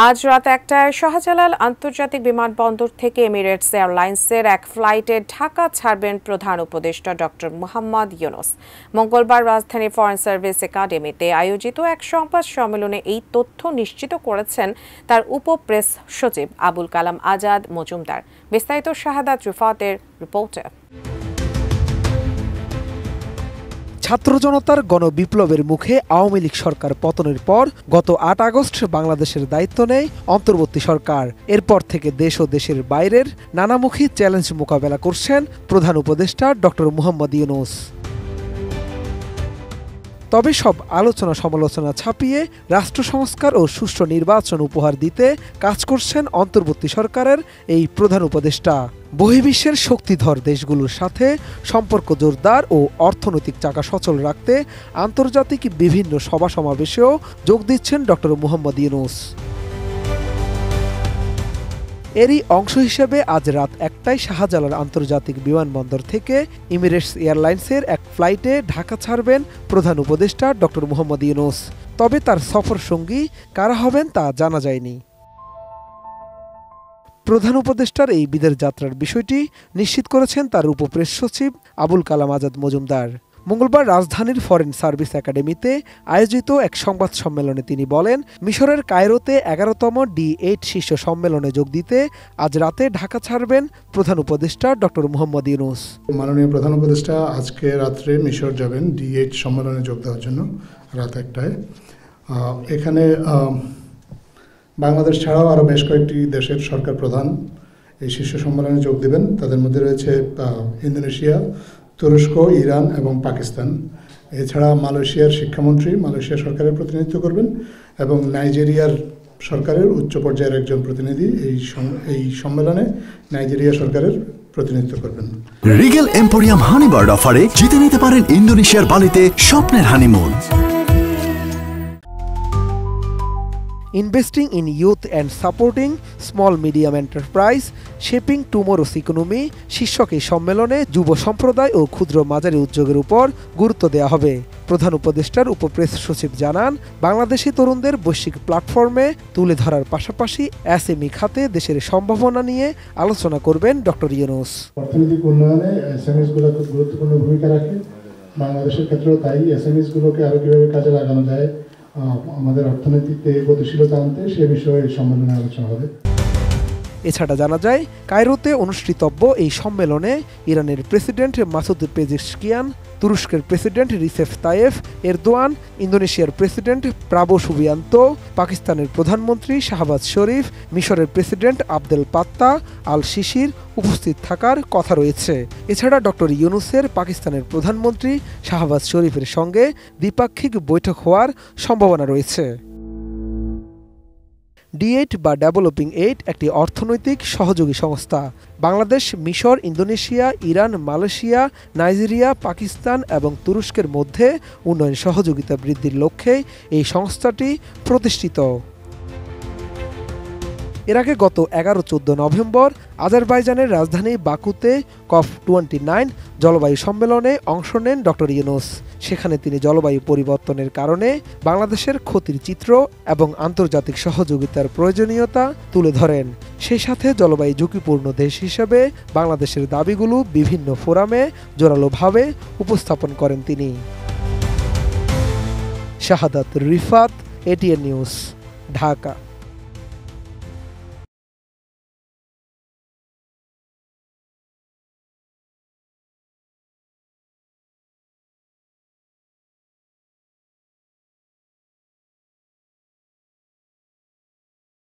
আজ রাত ১টায় শাহজালাল আন্তর্জাতিক বিমানবন্দর থেকে এমিরেটস এয়ারলাইন্সের এক ফ্লাইটে ঢাকা ছাড়বেন প্রধান উপদেষ্টা ডক্টর মোহাম্মদ ইউনূস। মঙ্গলবার রাজধানীর ফরেন সার্ভিস একাডেমিতে আয়োজিত এক সংবাদ সম্মেলনে এই তথ্য নিশ্চিত করেছেন তার উপপ্রেস সচিব আবুল কালাম আজাদ মজুমদার। বিস্তারিত শাহাদাত রিফাতের রিপোর্টে। ছাত্র জনতার গণবিপ্লবের মুখে আওয়ামী লীগ সরকার পতনের পর গত ৮ আগস্ট বাংলাদেশের দায়িত্ব নেয় অন্তর্বর্তী সরকার। এরপর থেকে দেশ ও দেশের বাইরের নানামুখী চ্যালেঞ্জ মোকাবেলা করছেন প্রধান উপদেষ্টা ডক্টর মোহাম্মদ ইউনূস। তবে সব আলোচনা সমালোচনা ছাপিয়ে রাষ্ট্র সংস্কার ও সুষ্ঠু নির্বাচন উপহার দিতে কাজ করছেন অন্তর্বর্তী সরকারের এই প্রধান উপদেষ্টা। বহির্বিশ্বের শক্তিধর দেশগুলোর সাথে সম্পর্ক জোরদার ও অর্থনৈতিক চাকা সচল রাখতে আন্তর্জাতিক বিভিন্ন সভা সমাবেশেও যোগ দিচ্ছেন ডক্টর মোহাম্মদ ইউনূস। এরই অংশ হিসেবে আজ রাত ১টায় শাহজালাল আন্তর্জাতিক বিমানবন্দর থেকে এমিরেটস এয়ারলাইন্সের এক ফ্লাইটে ঢাকা ছাড়বেন প্রধান উপদেষ্টা ডক্টর মোহাম্মদ ইউনূস। তবে তার সফর সঙ্গী কারা হবেন তা জানা যায়নি। প্রধান উপদেষ্টার এই বিদেশ যাত্রার বিষয়টি নিশ্চিত করেছেন তার উপপ্রেস সচিব আবুল কালাম আজাদ মজুমদার। মঙ্গলবার রাজধানীর ফরেন সার্ভিস একাডেমিতে আয়োজিত এক সংবাদ সম্মেলনে তিনি বলেন, মিশরের কায়রোতে ১১তম D8 শীর্ষ সম্মেলনে যোগ দিতে আজ রাতে ঢাকা ছাড়বেন প্রধান উপদেষ্টা ডক্টর মোহাম্মদ ইউনূস। মাননীয় প্রধান উপদেষ্টা আজকে রাত্রে মিশর যাবেন D8 সম্মেলনে যোগ দেওয়ার জন্য রাত ১টায়। এখানে বাংলাদেশ ছাড়াও আরও বেশ কয়েকটি দেশের সরকার প্রধান এই শীর্ষ সম্মেলনে যোগ দেবেন। তাদের মধ্যে রয়েছে ইন্দোনেশিয়া, তুরস্ক, ইরান এবং পাকিস্তান। এছাড়া মালয়েশিয়ার শিক্ষামন্ত্রী মালয়েশিয়া সরকারের প্রতিনিধিত্ব করবেন এবং নাইজেরিয়ার সরকারের উচ্চ পর্যায়ের একজন প্রতিনিধি এই সম্মেলনে নাইজেরিয়া সরকারের প্রতিনিধিত্ব করবেন। রিগেল এম্পোরিয়াম হানিবার্ড অফারে জিতে নিতে পারেন ইন্দোনেশিয়ার বালিতে স্বপ্নের honeymoon. Investing in youth and supporting small medium enterprise, shaping tomorrow's economy শীর্ষক এই সম্মেলনে যুব সম্প্রদায় ও ক্ষুদ্র মাঝারি উদ্যোগের উপর গুরুত্ব দেওয়া হবে। প্রধান উপদেষ্টার উপপ্রেস সচিব জানান, বাংলাদেশি তরুণদের বৈশ্বিক প্ল্যাটফর্মে তুলে ধরার পাশাপাশি এসএমই খাতে দেশের সম্ভাবনা নিয়ে আলোচনা করবেন ডক্টর ইউনূস। অর্থনৈতিক উন্নয়নে এসএমইসগুলো খুব গুরুত্বপূর্ণ ভূমিকা রাখে। বাংলাদেশের ক্ষেত্রেও তাই এসএমইসগুলোকে আরও কীভাবে কাজে লাগানো যায়, আমাদের অর্থনীতিতে গতিশীলতা আনতে সে বিষয়ে সম্মেলনে আলোচনা হবে। এছাড়া জানা যায়, কায়রোতে অনুষ্ঠিতব্য এই সম্মেলনে ইরানের প্রেসিডেন্ট মাসুদ পেজেশকিয়ান, তুরস্কের প্রেসিডেন্ট রিসেপ তাইয়েফ এরদোয়ান, ইন্দোনেশিয়ার প্রেসিডেন্ট প্রাবো সুবিয়ান্তো, পাকিস্তানের প্রধানমন্ত্রী শাহবাজ শরীফ, মিশরের প্রেসিডেন্ট আবদেল পাত্তা আল সিসির উপস্থিত থাকার কথা রয়েছে। এছাড়া ডক্টর ইউনূসের পাকিস্তানের প্রধানমন্ত্রী শাহবাজ শরীফের সঙ্গে দ্বিপাক্ষিক বৈঠক হওয়ার সম্ভাবনা রয়েছে। D8 বা ডেভেলপিং এইড একটি অর্থনৈতিক সহযোগী সংস্থা। বাংলাদেশ, মিশর, Indonesia, Iran, Malaysia, Nigeria, Pakistan এবং তুরস্কের মধ্যে উন্নয়ন সহযোগিতা বৃদ্ধির লক্ষ্যে এই সংস্থাটি প্রতিষ্ঠিত। এর আগে গত 11-14 নভেম্বর আজারবাইজানের রাজধানী বাকুতে COP29 জলবায়ু সম্মেলনে অংশ নেন ডক্টর ইউনূস। সেখানে তিনি জলবায়ু পরিবর্তনের কারণে বাংলাদেশের ক্ষতির চিত্র এবং আন্তর্জাতিক সহযোগিতার প্রয়োজনীয়তা তুলে ধরেন। সেই সাথে জলবায়ু ঝুঁকিপূর্ণ দেশ হিসেবে বাংলাদেশের দাবিগুলো বিভিন্ন ফোরামে জোরালোভাবে উপস্থাপন করেন তিনি। শাহাদাত রিফাত, ATN নিউজ, ঢাকা।